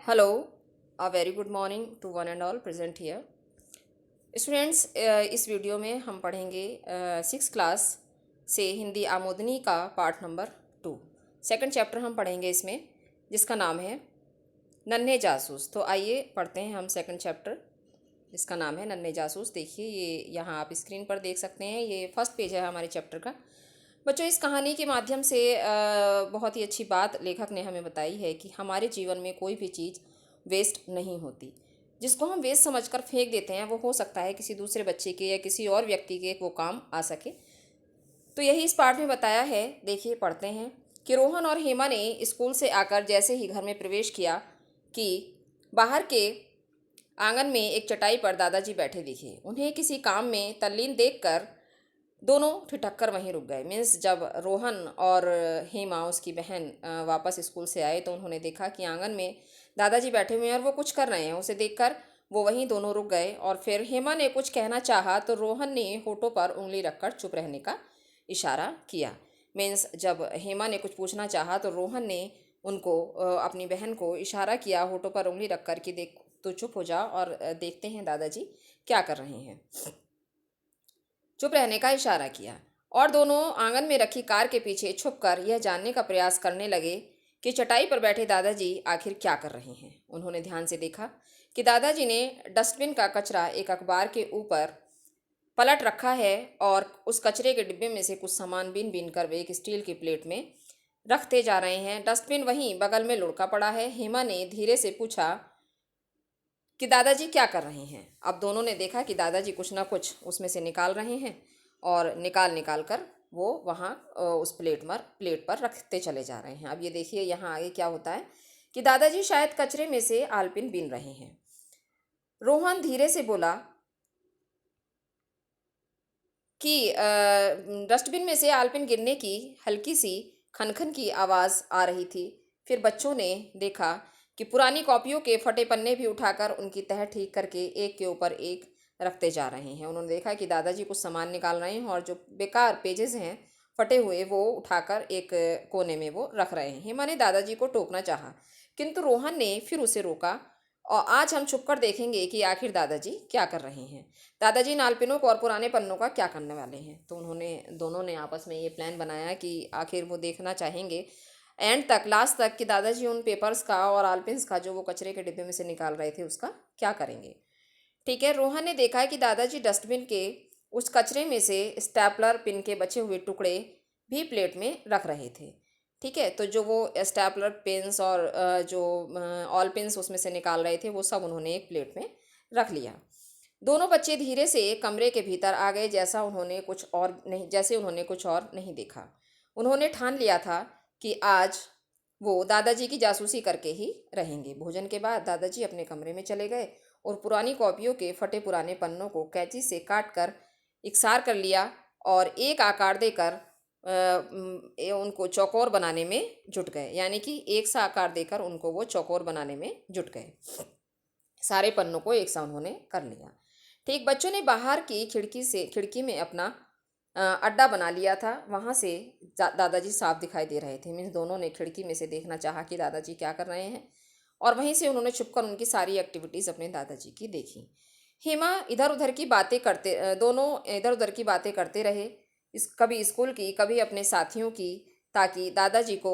Hello, a very good morning to one and all present here. Students, इस video में हम पढ़ेंगे six class से हिंदी आमोदनी का पार्ट नंबर 2। सेकंड चैप्टर हम पढ़ेंगे इसमें, जिसका नाम है नन्हे जासूस। तो आइए पढ़ते हैं हम सेकंड चैप्टर, जिसका नाम है नन्हे जासूस। देखिए, ये यहाँ आप स्क्रीन पर देख सकते हैं, ये फर्स्ट पेज है हमारे चैप्टर का। बच्चों, इस कहानी के माध्यम से बहुत ही अच्छी बात लेखक ने हमें बताई है कि हमारे जीवन में कोई भी चीज़ वेस्ट नहीं होती। जिसको हम वेस्ट समझकर फेंक देते हैं, वो हो सकता है किसी दूसरे बच्चे के या किसी और व्यक्ति के वो काम आ सके। तो यही इस पाठ में बताया है। देखिए, पढ़ते हैं कि रोहन और हेमा ने स्कूल से आकर जैसे ही घर में प्रवेश किया कि बाहर के आंगन में एक चटाई पर दादाजी बैठे दिखे। उन्हें किसी काम में तल्लीन देखकर दोनों ठिठक कर वहीं रुक गए। मीन्स जब रोहन और हेमा, उसकी बहन, वापस स्कूल से आए तो उन्होंने देखा कि आंगन में दादाजी बैठे हुए हैं और वो कुछ कर रहे हैं। उसे देखकर वो वहीं दोनों रुक गए और फिर हेमा ने कुछ कहना चाहा तो रोहन ने होठों पर उंगली रखकर चुप रहने का इशारा किया। मीन्स जब हेमा ने कुछ पूछना चाहा तो रोहन ने उनको, अपनी बहन को इशारा किया होठों पर उंगली रखकर कि देख, तो चुप हो जा और देखते हैं दादाजी क्या कर रहे हैं। चुप रहने का इशारा किया और दोनों आंगन में रखी कार के पीछे छुपकर यह जानने का प्रयास करने लगे कि चटाई पर बैठे दादाजी आखिर क्या कर रहे हैं। उन्होंने ध्यान से देखा कि दादाजी ने डस्टबिन का कचरा एक अखबार के ऊपर पलट रखा है और उस कचरे के डिब्बे में से कुछ सामान बीन बीन कर वे एक स्टील की प्लेट में रखते जा रहे हैं। डस्टबिन वहीं बगल में लुढ़का पड़ा है। हेमा ने धीरे से पूछा कि दादाजी क्या कर रहे हैं। अब दोनों ने देखा कि दादाजी कुछ ना कुछ उसमें से निकाल रहे हैं और निकाल निकाल कर वो वहाँ उस प्लेट पर रखते चले जा रहे हैं। अब ये देखिए, यहाँ आगे क्या होता है कि दादाजी शायद कचरे में से आलपिन बीन रहे हैं। रोहन धीरे से बोला कि डस्टबिन में से आलपिन गिरने की हल्की सी खनखन की आवाज़ आ रही थी। फिर बच्चों ने देखा कि पुरानी कॉपियों के फटे पन्ने भी उठाकर उनकी तह ठीक करके एक के ऊपर एक रखते जा रहे हैं। उन्होंने देखा कि दादाजी कुछ सामान निकाल रहे हैं और जो बेकार पेजेस हैं फटे हुए, वो उठाकर एक कोने में वो रख रहे हैं। हेमा ने दादाजी को टोकना चाहा, किंतु रोहन ने फिर उसे रोका। और आज हम छुपकर देखेंगे कि आखिर दादाजी क्या कर रहे हैं। दादाजी नालपिनों को और पुराने पन्नों का क्या करने वाले हैं। तो उन्होंने दोनों ने आपस में ये प्लान बनाया कि आखिर वो देखना चाहेंगे एंड तक, लास्ट तक, कि दादाजी उन पेपर्स का और आलपिन्स का जो वो कचरे के डिब्बे में से निकाल रहे थे उसका क्या करेंगे। ठीक है, रोहन ने देखा कि दादाजी डस्टबिन के उस कचरे में से स्टैपलर पिन के बचे हुए टुकड़े भी प्लेट में रख रहे थे। ठीक है, तो जो वो स्टैपलर पिन्स और जो ऑल पिन्स उसमें से निकाल रहे थे, वो सब उन्होंने एक प्लेट में रख लिया। दोनों बच्चे धीरे से कमरे के भीतर आ गए, जैसे उन्होंने कुछ और नहीं देखा। उन्होंने ठान लिया था कि आज वो दादाजी की जासूसी करके ही रहेंगे। भोजन के बाद दादाजी अपने कमरे में चले गए और पुरानी कॉपियों के फटे पुराने पन्नों को कैंची से काट कर इकसार कर लिया और एक आकार देकर उनको चौकोर बनाने में जुट गए। यानी कि एक सा आकार देकर उनको वो चौकोर बनाने में जुट गए। सारे पन्नों को एक सा उन्होंने कर लिया। ठीक, बच्चों ने बाहर की खिड़की में अपना अड्डा बना लिया था। वहाँ से दादाजी साफ दिखाई दे रहे थे। मीन्स दोनों ने खिड़की में से देखना चाहा कि दादाजी क्या कर रहे हैं और वहीं से उन्होंने छुपकर उनकी सारी एक्टिविटीज़ अपने दादाजी की देखी। हेमा इधर उधर की बातें करते दोनों इधर उधर की बातें करते रहे, कभी स्कूल की, कभी अपने साथियों की, ताकि दादाजी को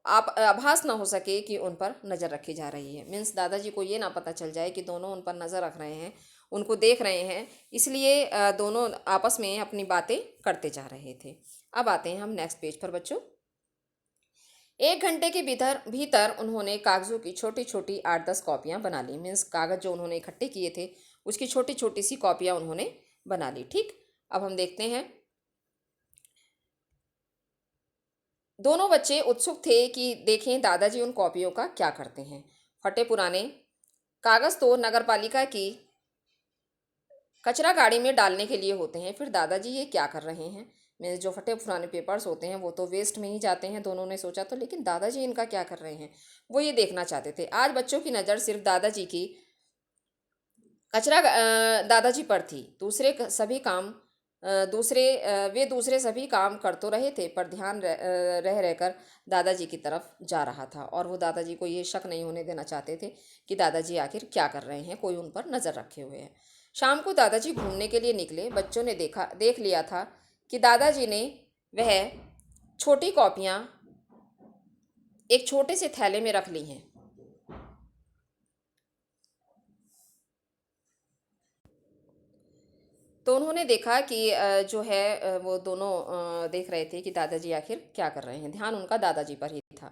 आप आभास ना हो सके कि उन पर नज़र रखी जा रही है। मीन्स दादाजी को ये ना पता चल जाए कि दोनों उन पर नज़र रख रहे हैं, उनको देख रहे हैं। इसलिए दोनों आपस में अपनी बातें करते जा रहे थे। अब आते हैं हम नेक्स्ट पेज पर बच्चों। 1 घंटे के भीतर भीतर उन्होंने कागज़ों की छोटी छोटी 8-10 कॉपियाँ बना ली। मीन्स कागज़ जो उन्होंने इकट्ठे किए थे उसकी छोटी छोटी सी कॉपियाँ उन्होंने बना ली। ठीक, अब हम देखते हैं। दोनों बच्चे उत्सुक थे कि देखें दादाजी उन कॉपियों का क्या करते हैं। फटे पुराने कागज़ तो नगरपालिका की कचरा गाड़ी में डालने के लिए होते हैं, फिर दादाजी ये क्या कर रहे हैं। मीन्स जो फटे पुराने पेपर्स होते हैं वो तो वेस्ट में ही जाते हैं, दोनों ने सोचा। तो लेकिन दादाजी इनका क्या कर रहे हैं, वो ये देखना चाहते थे। आज बच्चों की नज़र सिर्फ दादाजी की दादाजी पर थी। दूसरे सभी काम वे दूसरे सभी काम कर तो रहे थे, पर ध्यान रह रहकर दादाजी की तरफ जा रहा था, और वो दादाजी को ये शक नहीं होने देना चाहते थे कि दादाजी आखिर क्या कर रहे हैं, कोई उन पर नज़र रखे हुए है। शाम को दादाजी घूमने के लिए निकले। बच्चों ने देख लिया था कि दादाजी ने वह छोटी कॉपियाँ एक छोटे से थैले में रख ली हैं। तो उन्होंने देखा कि वो दोनों देख रहे थे कि दादाजी आखिर क्या कर रहे हैं। ध्यान उनका दादाजी पर ही था।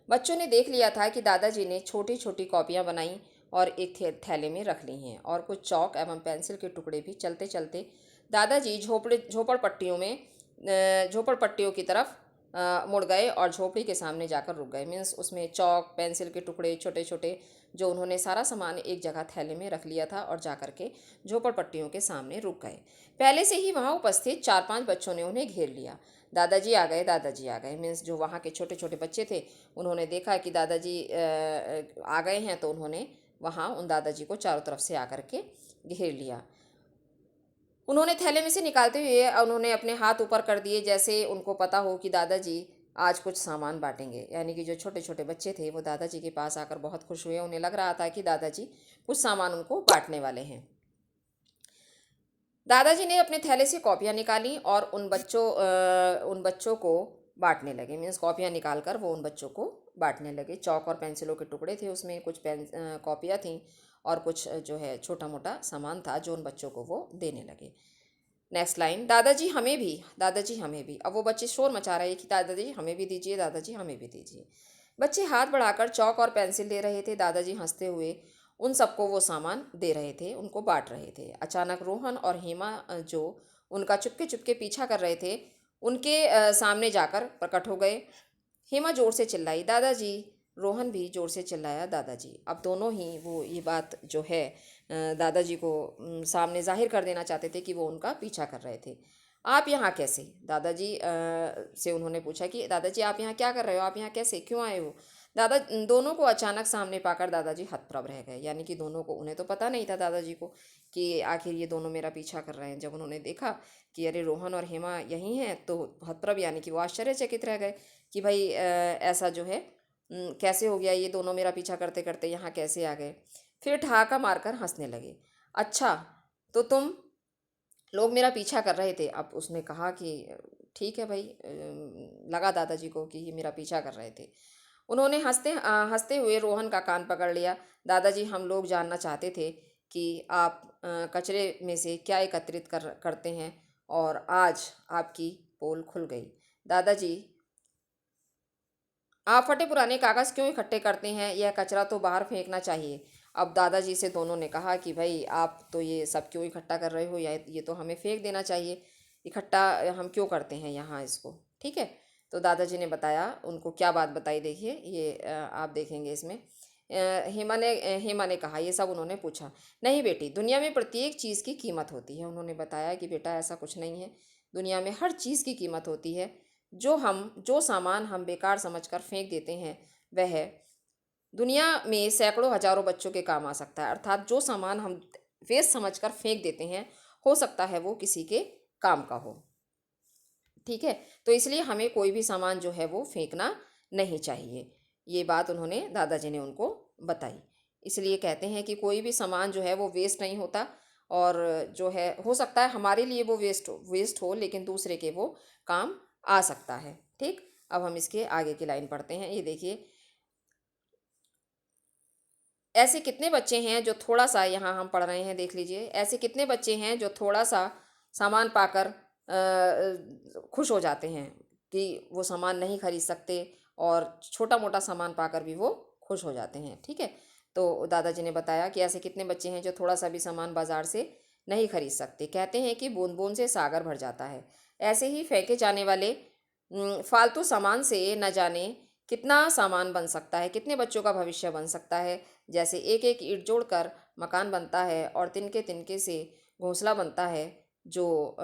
बच्चों ने देख लिया था कि दादाजी ने छोटी छोटी कॉपियाँ बनाई और एक थैले में रख ली हैं, और कुछ चौक एवं पेंसिल के टुकड़े भी। चलते चलते दादाजी झोपड़पट्टियों की तरफ मुड़ गए और झोपड़ी के सामने जाकर रुक गए। मीन्स उसमें चौक पेंसिल के टुकड़े छोटे छोटे, जो उन्होंने सारा सामान एक जगह थैले में रख लिया था, और जाकर के झोपड़पट्टियों के सामने रुक गए। पहले से ही वहाँ उपस्थित 4-5 बच्चों ने उन्हें घेर लिया। दादाजी आ गए, दादाजी आ गए। मीन्स जो वहाँ के छोटे छोटे बच्चे थे, उन्होंने देखा कि दादाजी आ गए हैं, तो उन्होंने वहाँ उन दादाजी को चारों तरफ से आकर के घेर लिया। उन्होंने थैले में से निकालते हुए उन्होंने अपने हाथ ऊपर कर दिए, जैसे उनको पता हो कि दादाजी आज कुछ सामान बांटेंगे। यानी कि जो छोटे छोटे बच्चे थे वो दादाजी के पास आकर बहुत खुश हुए। उन्हें लग रहा था कि दादाजी कुछ सामान उनको बांटने वाले हैं। दादाजी ने अपने थैले से कॉपियाँ निकाली और उन बच्चों को बांटने लगे। मीन्स कॉपियाँ निकाल कर वो उन बच्चों को बांटने लगे। चौक और पेंसिलों के टुकड़े थे उसमें, कुछ कॉपियाँ थीं, और कुछ जो है छोटा मोटा सामान था जो उन बच्चों को वो देने लगे। नेक्स्ट लाइन, दादाजी हमें भी, दादाजी हमें भी। अब वो बच्चे शोर मचा रहे कि दादाजी हमें भी दीजिए, दादाजी हमें भी दीजिए। बच्चे हाथ बढ़ाकर चौक और पेंसिल दे रहे थे। दादाजी हंसते हुए उन सबको वो सामान दे रहे थे, उनको बांट रहे थे। अचानक रोहन और हेमा, जो उनका चुपके चुपके पीछा कर रहे थे, उनके सामने जाकर प्रकट हो गए। हेमा जोर से चिल्लाई, दादाजी। रोहन भी जोर से चिल्लाया, दादाजी। अब दोनों ही वो ये बात जो है दादाजी को सामने जाहिर कर देना चाहते थे कि वो उनका पीछा कर रहे थे। आप यहाँ कैसे? दादाजी से उन्होंने पूछा कि दादाजी आप यहाँ क्या कर रहे हो, आप यहाँ कैसे, क्यों आए हो? दोनों को अचानक सामने पाकर दादाजी हतप्रभ रह गए। यानी कि दोनों को, उन्हें तो पता नहीं था दादाजी को कि आखिर ये दोनों मेरा पीछा कर रहे हैं। जब उन्होंने देखा कि अरे रोहन और हेमा यहीं हैं, तो हतप्रभ यानी कि वो आश्चर्यचकित रह गए कि भाई ऐसा जो है कैसे हो गया, ये दोनों मेरा पीछा करते करते यहाँ कैसे आ गए? फिर ठहाका मारकर हंसने लगे। अच्छा, तो तुम लोग मेरा पीछा कर रहे थे। अब उसने कहा कि ठीक है भाई, लगा दादाजी को कि ये मेरा पीछा कर रहे थे। उन्होंने हंसते हुए रोहन का कान पकड़ लिया। दादाजी, हम लोग जानना चाहते थे कि आप कचरे में से क्या एकत्रित करते हैं, और आज आपकी पोल खुल गई। दादाजी, आप फटे पुराने कागज़ क्यों इकट्ठे करते हैं? यह कचरा तो बाहर फेंकना चाहिए। अब दादाजी से दोनों ने कहा कि भाई आप तो ये सब क्यों इकट्ठा कर रहे हो, या ये तो हमें फेंक देना चाहिए। इकट्ठा हम क्यों करते हैं यहाँ इसको, ठीक है? तो दादाजी ने बताया, उनको क्या बात बताई, देखिए ये आप देखेंगे इसमें। हेमा ने कहा, ये सब उन्होंने पूछा। नहीं बेटी, दुनिया में प्रत्येक चीज़ की कीमत होती है। उन्होंने बताया कि बेटा ऐसा कुछ नहीं है, दुनिया में हर चीज़ की कीमत होती है। जो सामान हम बेकार समझकर फेंक देते हैं, वह दुनिया में सैकड़ों हजारों बच्चों के काम आ सकता है। अर्थात जो सामान हम वेस्ट समझकर फेंक देते हैं, हो सकता है वो किसी के काम का हो, ठीक है? तो इसलिए हमें कोई भी सामान जो है वो फेंकना नहीं चाहिए। ये बात उन्होंने, दादाजी ने उनको बताई। इसलिए कहते हैं कि कोई भी सामान जो है वो वेस्ट नहीं होता, और जो है हो सकता है हमारे लिए वो वेस्ट हो, लेकिन दूसरे के वो काम आ सकता है, ठीक? अब हम इसके आगे की लाइन पढ़ते हैं। ये देखिए, ऐसे कितने बच्चे हैं जो थोड़ा सा, यहाँ हम पढ़ रहे हैं, देख लीजिए, ऐसे कितने बच्चे हैं जो थोड़ा सा सामान पाकर खुश हो जाते हैं कि वो सामान नहीं खरीद सकते, और छोटा मोटा सामान पाकर भी वो खुश हो जाते हैं, ठीक है? तो दादाजी ने बताया कि ऐसे कितने बच्चे हैं जो थोड़ा सा भी सामान बाजार से नहीं खरीद सकते। कहते हैं कि बूंद बूंद से सागर भर जाता है। ऐसे ही फेंके जाने वाले फालतू सामान से न जाने कितना सामान बन सकता है, कितने बच्चों का भविष्य बन सकता है। जैसे एक एक ईंट जोड़कर मकान बनता है, और तिनके तिनके से घोंसला बनता है, जो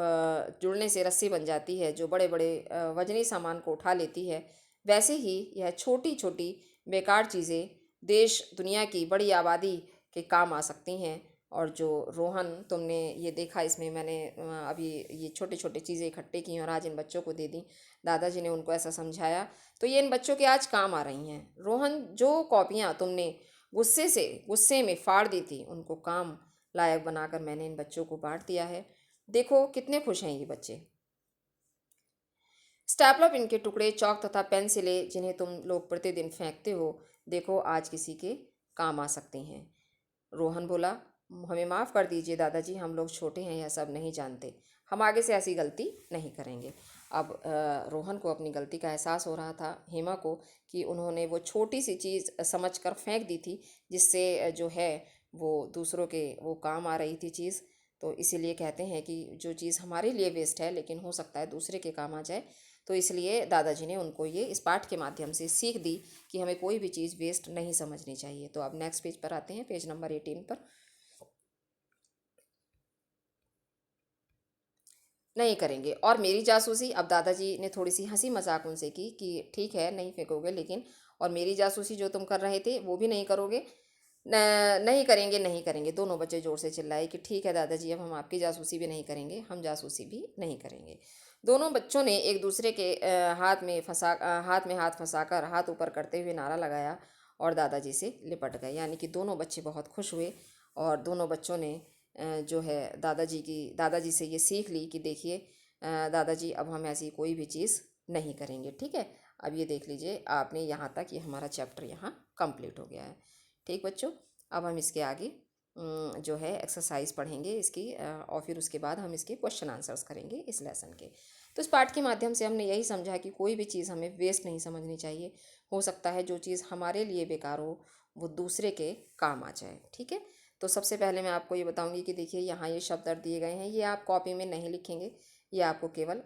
जुड़ने से रस्सी बन जाती है, जो बड़े बड़े वजनी सामान को उठा लेती है। वैसे ही यह छोटी छोटी बेकार चीज़ें देश दुनिया की बड़ी आबादी के काम आ सकती हैं, और जो रोहन तुमने ये देखा, इसमें मैंने अभी ये छोटे छोटे चीज़ें इकट्ठे की और आज इन बच्चों को दे दी, दादाजी ने उनको ऐसा समझाया, तो ये इन बच्चों के आज काम आ रही हैं। रोहन, जो कॉपियाँ तुमने गुस्से में फाड़ दी थी, उनको काम लायक बनाकर मैंने इन बच्चों को बांट दिया है। देखो कितने खुश हैं ये बच्चे। स्टैपलर पेन के टुकड़े, चौक तथा पेंसिलें जिन्हें तुम लोग प्रतिदिन फेंकते हो, देखो आज किसी के काम आ सकती हैं। रोहन बोला, हमें माफ़ कर दीजिए दादाजी, हम लोग छोटे हैं, यह सब नहीं जानते, हम आगे से ऐसी गलती नहीं करेंगे। अब रोहन को अपनी गलती का एहसास हो रहा था, हेमा को, कि उन्होंने वो छोटी सी चीज़ समझकर फेंक दी थी, जिससे जो है वो दूसरों के वो काम आ रही थी चीज़। तो इसीलिए कहते हैं कि जो चीज़ हमारे लिए वेस्ट है लेकिन हो सकता है दूसरे के काम आ जाए। तो इसलिए दादाजी ने उनको ये इस पाठ के माध्यम से सीख दी कि हमें कोई भी चीज़ वेस्ट नहीं समझनी चाहिए। तो अब नेक्स्ट पेज पर आते हैं, पेज नंबर 18 पर। नहीं करेंगे। और मेरी जासूसी, अब दादाजी ने थोड़ी सी हंसी मजाक उनसे की कि ठीक है नहीं फेंकोगे, लेकिन और मेरी जासूसी जो तुम कर रहे थे वो भी नहीं करोगे। नहीं करेंगे, नहीं करेंगे। दोनों बच्चे जोर से चिल्लाए कि ठीक है दादाजी, अब हम आपकी जासूसी भी नहीं करेंगे, हम जासूसी भी नहीं करेंगे। दोनों बच्चों ने एक दूसरे के हाथ में हाथ फंसाकर हाथ ऊपर करते हुए नारा लगाया और दादाजी से लिपट गए। यानी कि दोनों बच्चे बहुत खुश हुए और दोनों बच्चों ने जो है दादाजी से ये सीख ली कि देखिए दादाजी, अब हम ऐसी कोई भी चीज़ नहीं करेंगे। ठीक है, अब ये देख लीजिए आपने यहाँ तक, ये हमारा चैप्टर यहाँ कंप्लीट हो गया है। ठीक बच्चों, अब हम इसके आगे जो है एक्सरसाइज पढ़ेंगे इसकी, और फिर उसके बाद हम इसके क्वेश्चन आंसर्स करेंगे इस लेसन के। तो इस पाठ के माध्यम से हमने यही समझा कि कोई भी चीज़ हमें वेस्ट नहीं समझनी चाहिए। हो सकता है जो चीज़ हमारे लिए बेकार हो वो दूसरे के काम आ जाए। ठीक है, तो सबसे पहले मैं आपको ये बताऊंगी कि देखिए यहाँ ये शब्द अर्थ दिए गए हैं, ये आप कॉपी में नहीं लिखेंगे, ये आपको केवल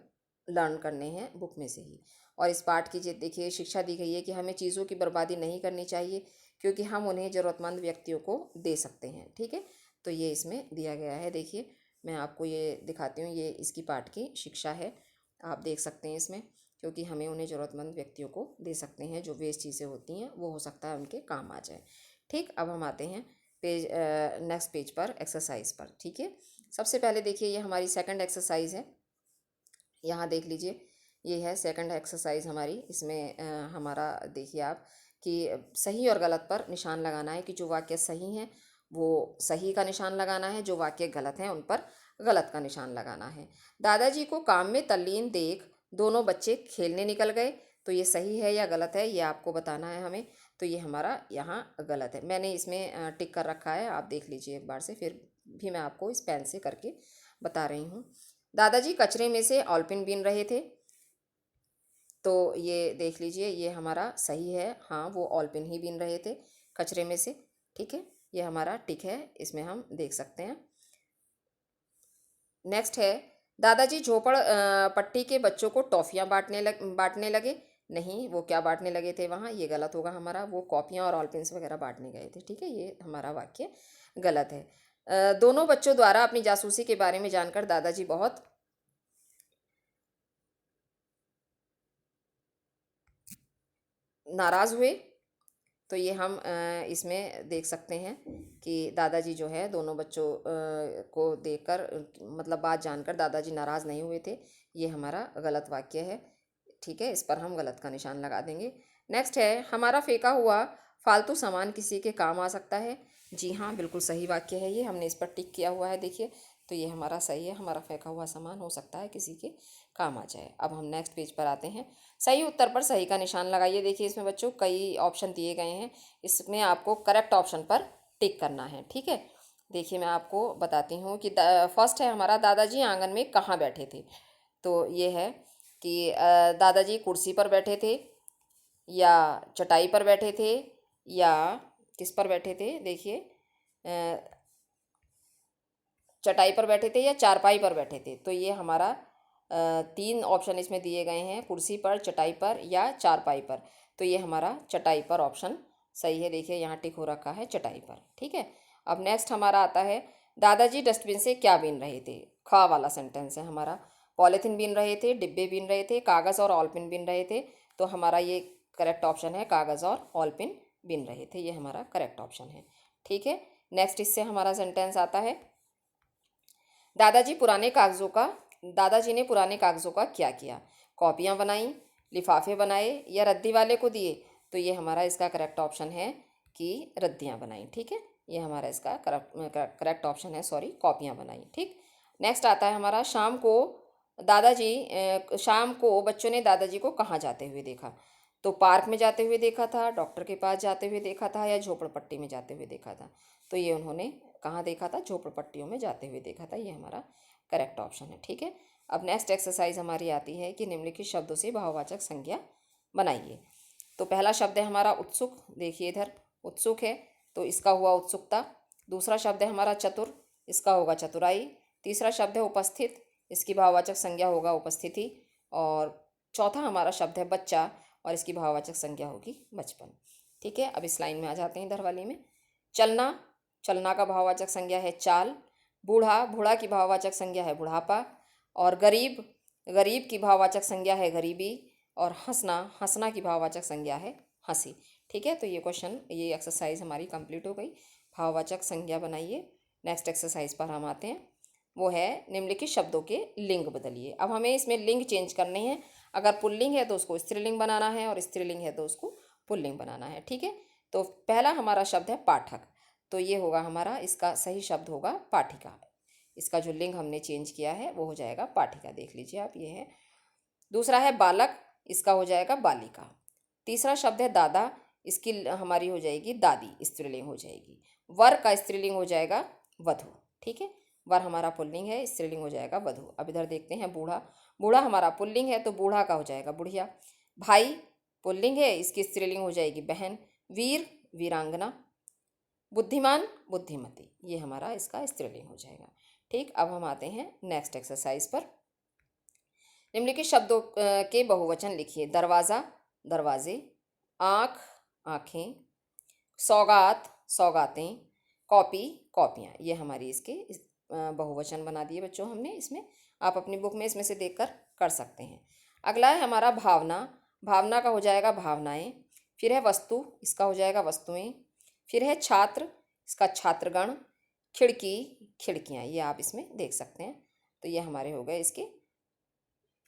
लर्न करने हैं बुक में से ही। और इस पाठ की देखिए शिक्षा दी गई है कि हमें चीज़ों की बर्बादी नहीं करनी चाहिए, क्योंकि हम उन्हें ज़रूरतमंद व्यक्तियों को दे सकते हैं। ठीक है, तो ये इसमें दिया गया है। देखिए मैं आपको ये दिखाती हूँ, ये इसकी पाठ की शिक्षा है, आप देख सकते हैं इसमें, क्योंकि हमें उन्हें ज़रूरतमंद व्यक्तियों को दे सकते हैं, जो वेस्ट चीज़ें होती हैं वो हो सकता है उनके काम आ जाए। ठीक, अब हम आते हैं पेज नेक्स्ट पेज पर, एक्सरसाइज पर। ठीक है, सबसे पहले देखिए ये हमारी सेकंड एक्सरसाइज है, यहाँ देख लीजिए ये है सेकंड एक्सरसाइज हमारी। इसमें हमारा देखिए आप कि सही और गलत पर निशान लगाना है, कि जो वाक्य सही हैं वो सही का निशान लगाना है, जो वाक्य गलत हैं उन पर गलत का निशान लगाना है। दादाजी को काम में तल्लीन देख दोनों बच्चे खेलने निकल गए, तो ये सही है या गलत है ये आपको बताना है हमें। तो ये हमारा यहाँ गलत है, मैंने इसमें टिक कर रखा है, आप देख लीजिए एक बार से, फिर भी मैं आपको इस पेन से करके बता रही हूँ। दादाजी कचरे में से ऑलपिन बीन रहे थे, तो ये देख लीजिए ये हमारा सही है, हाँ वो ऑलपिन ही बीन रहे थे कचरे में से। ठीक है, ये हमारा टिक है, इसमें हम देख सकते हैं। नेक्स्ट है, दादाजी झोपड़ पट्टी के बच्चों को टॉफियाँ बांटने लगे। नहीं, वो क्या बांटने लगे थे वहाँ, ये गलत होगा हमारा, वो कॉपियाँ और ऑलपिन्स वगैरह बांटने गए थे। ठीक है, ये हमारा वाक्य गलत है। दोनों बच्चों द्वारा अपनी जासूसी के बारे में जानकर दादाजी बहुत नाराज़ हुए। तो ये हम इसमें देख सकते हैं कि दादाजी जो है दोनों बच्चों को देखकर मतलब बात जानकर दादाजी नाराज़ नहीं हुए थे, ये हमारा गलत वाक्य है। ठीक है, इस पर हम गलत का निशान लगा देंगे। नेक्स्ट है, हमारा फेंका हुआ फालतू सामान किसी के काम आ सकता है। जी हाँ, बिल्कुल सही वाक्य है ये, हमने इस पर टिक किया हुआ है देखिए, तो ये हमारा सही है, हमारा फेंका हुआ सामान हो सकता है किसी के काम आ जाए। अब हम नेक्स्ट पेज पर आते हैं, सही उत्तर पर सही का निशान लगाइए। देखिए इसमें बच्चों कई ऑप्शन दिए गए हैं, इसमें आपको करेक्ट ऑप्शन पर टिक करना है। ठीक है, देखिए मैं आपको बताती हूँ कि फर्स्ट है हमारा, दादाजी आंगन में कहाँ बैठे थे। तो ये है कि दादाजी कुर्सी पर बैठे थे, या चटाई पर बैठे थे, या किस पर बैठे थे, देखिए चटाई पर बैठे थे या चारपाई पर बैठे थे। तो ये हमारा तीन ऑप्शन इसमें दिए गए हैं, कुर्सी पर, चटाई पर या चारपाई पर। तो ये हमारा चटाई पर ऑप्शन सही है, देखिए यहाँ टिक हो रखा है चटाई पर। ठीक है, अब नेक्स्ट हमारा आता है, दादाजी डस्टबिन से क्या बीन रहे थे। खा वाला सेंटेंस है हमारा, पॉलीथीन बीन रहे थे, डिब्बे बीन रहे थे, कागज़ और ऑलपिन बीन रहे थे। तो हमारा ये करेक्ट ऑप्शन है, कागज़ और ऑलपिन बीन रहे थे, ये हमारा करेक्ट ऑप्शन है। ठीक है, नेक्स्ट इससे हमारा सेंटेंस आता है, दादाजी दादाजी ने पुराने कागज़ों का क्या किया? कॉपियाँ बनाई, लिफाफे बनाए या रद्दी वाले को दिए? तो ये हमारा इसका करेक्ट ऑप्शन है कि रद्दियाँ बनाई। ठीक है, ये हमारा इसका करेक्ट ऑप्शन है, सॉरी, कॉपियाँ बनाई। ठीक, नेक्स्ट आता है हमारा, शाम को बच्चों ने दादाजी को कहाँ जाते हुए देखा? तो पार्क में जाते हुए देखा था, डॉक्टर के पास जाते हुए देखा था या झोपड़पट्टी में जाते हुए देखा था? तो ये उन्होंने कहाँ देखा था? झोपड़पट्टियों में जाते हुए देखा था। ये हमारा करेक्ट ऑप्शन है। ठीक है, अब नेक्स्ट एक्सरसाइज हमारी आती है कि निम्नलिखित शब्दों से भाववाचक संज्ञा बनाइए। तो पहला शब्द है हमारा उत्सुक, देखिए इधर उत्सुक है तो इसका हुआ उत्सुकता। दूसरा शब्द है हमारा चतुर, इसका होगा चतुराई। तीसरा शब्द है उपस्थित, इसकी भाववाचक संज्ञा होगा उपस्थिति। और चौथा हमारा शब्द है बच्चा और इसकी भाववाचक संज्ञा होगी बचपन। ठीक है, अब इस लाइन में आ जाते हैं इधर वाली में। चलना, चलना का भाववाचक संज्ञा है चाल। बूढ़ा, बूढ़ा की भाववाचक संज्ञा है बुढ़ापा। और गरीब, गरीब की भाववाचक संज्ञा है गरीबी। और हंसना, हंसना की भाववाचक संज्ञा है हंसी। ठीक है, तो ये एक्सरसाइज हमारी कंप्लीट हो गई। भाववाचक संज्ञा बनाइए। नेक्स्ट एक्सरसाइज पर हम आते हैं, वो है निम्नलिखित शब्दों के लिंग बदलिए। अब हमें इसमें लिंग चेंज करने हैं। अगर पुल्लिंग है तो उसको स्त्रीलिंग बनाना है और स्त्रीलिंग है तो उसको पुल्लिंग बनाना है। ठीक है, तो पहला हमारा शब्द है पाठक, तो ये होगा हमारा, इसका सही शब्द होगा पाठिका। इसका जो लिंग हमने चेंज किया है वो हो जाएगा पाठिका, देख लीजिए आप, ये है। दूसरा है बालक, इसका हो जाएगा बालिका। तीसरा शब्द है दादा, इसकी हमारी हो जाएगी दादी, स्त्रीलिंग हो जाएगी। वर का स्त्रीलिंग हो जाएगा वधु। ठीक है, वर हमारा पुल्लिंग है, स्त्रीलिंग हो जाएगा वधु। अब इधर देखते हैं बूढ़ा, बूढ़ा हमारा पुल्लिंग है तो बूढ़ा का हो जाएगा बुढ़िया। भाई पुल्लिंग है, इसकी स्त्रीलिंग हो जाएगी बहन। वीर, वीरांगना। बुद्धिमान, बुद्धिमती, ये हमारा इसका स्त्रीलिंग हो जाएगा। ठीक, अब हम आते हैं नेक्स्ट एक्सरसाइज पर। निम्नलिखित शब्दों के बहुवचन लिखिए। दरवाज़ा, दरवाजे। आँख, आँखें। सौगात, सौगातें। कॉपी, कॉपियाँ, ये हमारी इसके बहुवचन बना दिए बच्चों हमने इसमें। आप अपनी बुक में इसमें से देखकर कर सकते हैं। अगला है हमारा भावना, भावना का हो जाएगा भावनाएं। फिर है वस्तु, इसका हो जाएगा वस्तुएं। फिर है छात्र, इसका छात्रगण। खिड़की, खिड़कियाँ, ये आप इसमें देख सकते हैं। तो ये हमारे हो गए इसके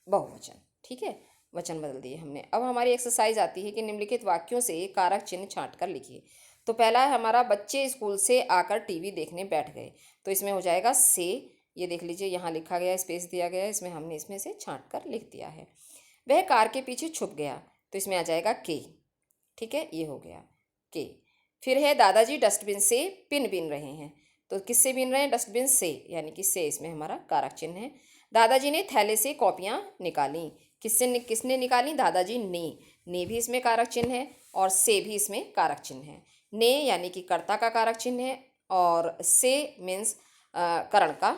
बहुवचन। ठीक है, वचन बदल दिए हमने। अब हमारी एक्सरसाइज आती है कि निम्नलिखित वाक्यों से कारक चिन्ह छांट कर लिखिए। तो पहला है हमारा, बच्चे स्कूल से आकर टीवी देखने बैठ गए। तो इसमें हो जाएगा से, ये देख लीजिए यहाँ लिखा गया, स्पेस दिया गया है, इसमें हमने इसमें से छांट कर लिख दिया है। वह कार के पीछे छुप गया, तो इसमें आ जाएगा के। ठीक है, ये हो गया के। फिर है दादाजी डस्टबिन से पिन बीन रहे हैं। तो किससे बीन रहे हैं? डस्टबिन से, यानी कि से इसमें हमारा कारक चिन्ह है। दादाजी ने थैले से कॉपियाँ निकाली, किसने निकाली? दादाजी ने भी इसमें कारक चिन्ह है और से भी इसमें कारक चिन्ह है। ने यानी कि कर्ता का कारक चिन्ह है और से मीन्स करण का।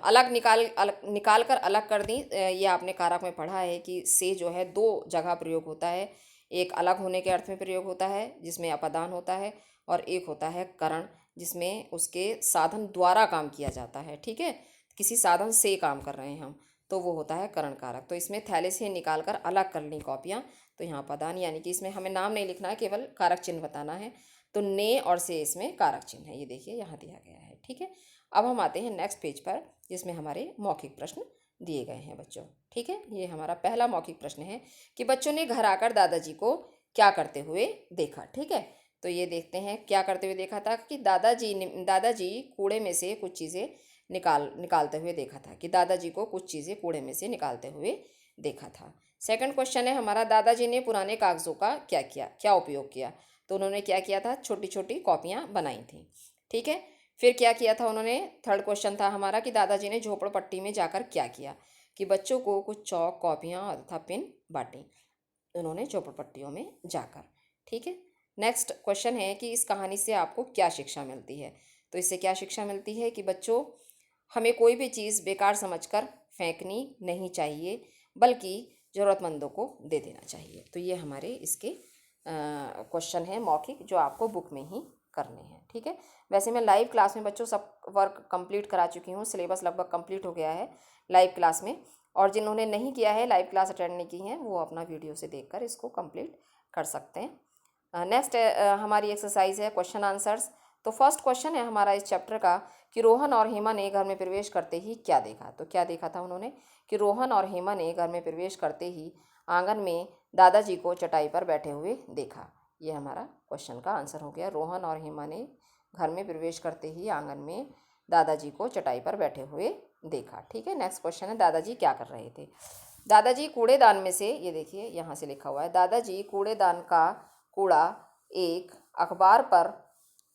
अलग निकाल कर अलग कर दी। ये आपने कारक में पढ़ा है कि से जो है दो जगह प्रयोग होता है। एक अलग होने के अर्थ में प्रयोग होता है जिसमें अपादान होता है, और एक होता है करण जिसमें उसके साधन द्वारा काम किया जाता है। ठीक है, किसी साधन से काम कर रहे हैं हम, तो वो होता है करण कारक। तो इसमें थैले से निकाल कर अलग कर ली कॉपियाँ, तो यहाँ पदान, यानी कि इसमें हमें नाम नहीं लिखना है, केवल कारक चिन्ह बताना है। तो ने और से इसमें कारक चिन्ह है, ये देखिए यहाँ दिया गया है। ठीक है, अब हम आते हैं नेक्स्ट पेज पर, जिसमें हमारे मौखिक प्रश्न दिए गए हैं बच्चों। ठीक है, ये हमारा पहला मौखिक प्रश्न है कि बच्चों ने घर आकर दादाजी को क्या करते हुए देखा। ठीक है, तो ये देखते हैं क्या करते हुए देखा था कि दादाजी कूड़े में से कुछ चीज़ें निकालते हुए देखा था, कि दादाजी को कुछ चीज़ें कूड़े में से निकालते हुए देखा था। सेकंड क्वेश्चन है हमारा, दादाजी ने पुराने कागज़ों का क्या उपयोग किया। तो उन्होंने क्या किया था? छोटी छोटी कॉपियाँ बनाई थी। ठीक है, फिर क्या किया था उन्होंने? थर्ड क्वेश्चन था हमारा कि दादाजी ने झोपड़पट्टी में जाकर क्या किया, कि बच्चों को कुछ चौक, कॉपियाँ तथा पेन बांटी उन्होंने झोपड़पट्टियों में जाकर। ठीक है, नेक्स्ट क्वेश्चन है कि इस कहानी से आपको क्या शिक्षा मिलती है। तो इससे क्या शिक्षा मिलती है कि बच्चों, हमें कोई भी चीज़ बेकार समझकर फेंकनी नहीं चाहिए, बल्कि ज़रूरतमंदों को दे देना चाहिए। तो ये हमारे इसके क्वेश्चन हैं मौखिक, जो आपको बुक में ही करने हैं। ठीक है, वैसे मैं लाइव क्लास में बच्चों सब वर्क कंप्लीट करा चुकी हूँ, सिलेबस लगभग कंप्लीट हो गया है लाइव क्लास में। और जिन्होंने नहीं किया है, लाइव क्लास अटेंड नहीं की हैं, वो अपना वीडियो से देखकर इसको कंप्लीट कर सकते हैं। नेक्स्ट हमारी एक्सरसाइज है क्वेश्चन आंसर्स। तो फर्स्ट क्वेश्चन है हमारा इस चैप्टर का कि रोहन और हेमा ने घर में प्रवेश करते ही क्या देखा। तो क्या देखा था उन्होंने कि रोहन और हेमा ने घर में प्रवेश करते ही आंगन में दादाजी को चटाई पर बैठे हुए देखा। ये हमारा क्वेश्चन का आंसर हो गया। रोहन और हेमा ने घर में प्रवेश करते ही आंगन में दादाजी को चटाई पर बैठे हुए देखा। ठीक है, नेक्स्ट क्वेश्चन है दादाजी क्या कर रहे थे। दादाजी कूड़ेदान में से, ये देखिए यहाँ से लिखा हुआ है, दादाजी कूड़ेदान का कूड़ा एक अखबार पर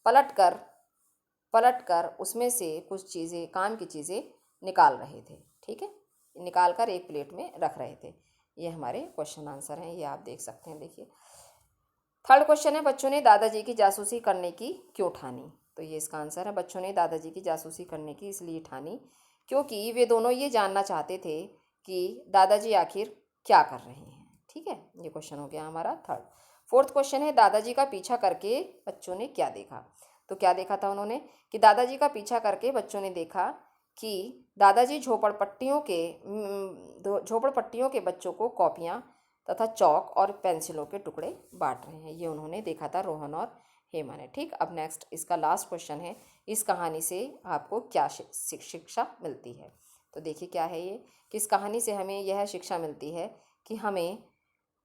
पलट कर उसमें से कुछ चीज़ें, काम की चीज़ें निकाल रहे थे। ठीक है, निकाल कर एक प्लेट में रख रहे थे। ये हमारे क्वेश्चन आंसर हैं, ये आप देख सकते हैं। देखिए थर्ड क्वेश्चन है बच्चों ने दादाजी की जासूसी करने की क्यों ठानी। तो ये इसका आंसर है, बच्चों ने दादाजी की जासूसी करने की इसलिए ठानी क्योंकि वे दोनों ये जानना चाहते थे कि दादाजी आखिर क्या कर रहे हैं। ठीक है, ये क्वेश्चन हो गया हमारा थर्ड। फोर्थ क्वेश्चन है दादाजी का पीछा करके बच्चों ने क्या देखा। तो क्या देखा था उन्होंने कि दादाजी का पीछा करके बच्चों ने देखा कि दादाजी झोपड़पट्टियों के बच्चों को कॉपियाँ तथा चौक और पेंसिलों के टुकड़े बांट रहे हैं। ये उन्होंने देखा था रोहन और हेमा ने। ठीक, अब नेक्स्ट इसका लास्ट क्वेश्चन है, इस कहानी से आपको क्या शिक्षा मिलती है। तो देखिए क्या है ये कि इस कहानी से हमें यह शिक्षा मिलती है कि हमें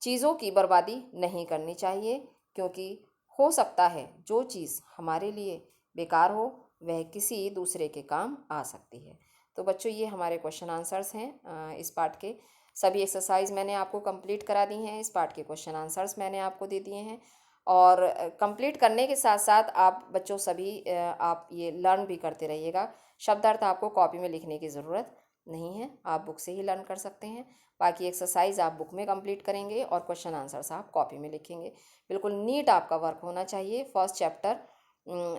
चीज़ों की बर्बादी नहीं करनी चाहिए, क्योंकि हो सकता है जो चीज़ हमारे लिए बेकार हो वह किसी दूसरे के काम आ सकती है। तो बच्चों ये हमारे क्वेश्चन आंसर्स हैं इस पार्ट के। सभी एक्सरसाइज मैंने आपको कंप्लीट करा दी हैं, इस पार्ट के क्वेश्चन आंसर्स मैंने आपको दे दिए हैं। और कंप्लीट करने के साथ साथ आप बच्चों सभी आप ये लर्न भी करते रहिएगा। शब्दार्थ आपको कॉपी में लिखने की ज़रूरत नहीं है, आप बुक से ही लर्न कर सकते हैं। बाकी एक्सरसाइज आप बुक में कंप्लीट करेंगे और क्वेश्चन आंसर्स आप कॉपी में लिखेंगे। बिल्कुल नीट आपका वर्क होना चाहिए। फर्स्ट चैप्टर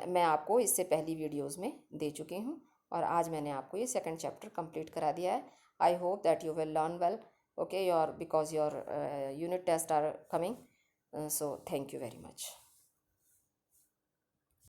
मैं आपको इससे पहली वीडियोस में दे चुकी हूँ और आज मैंने आपको ये सेकंड चैप्टर कंप्लीट करा दिया है। I hope that you will learn well, okay, your because your unit test are coming, so thank you very much.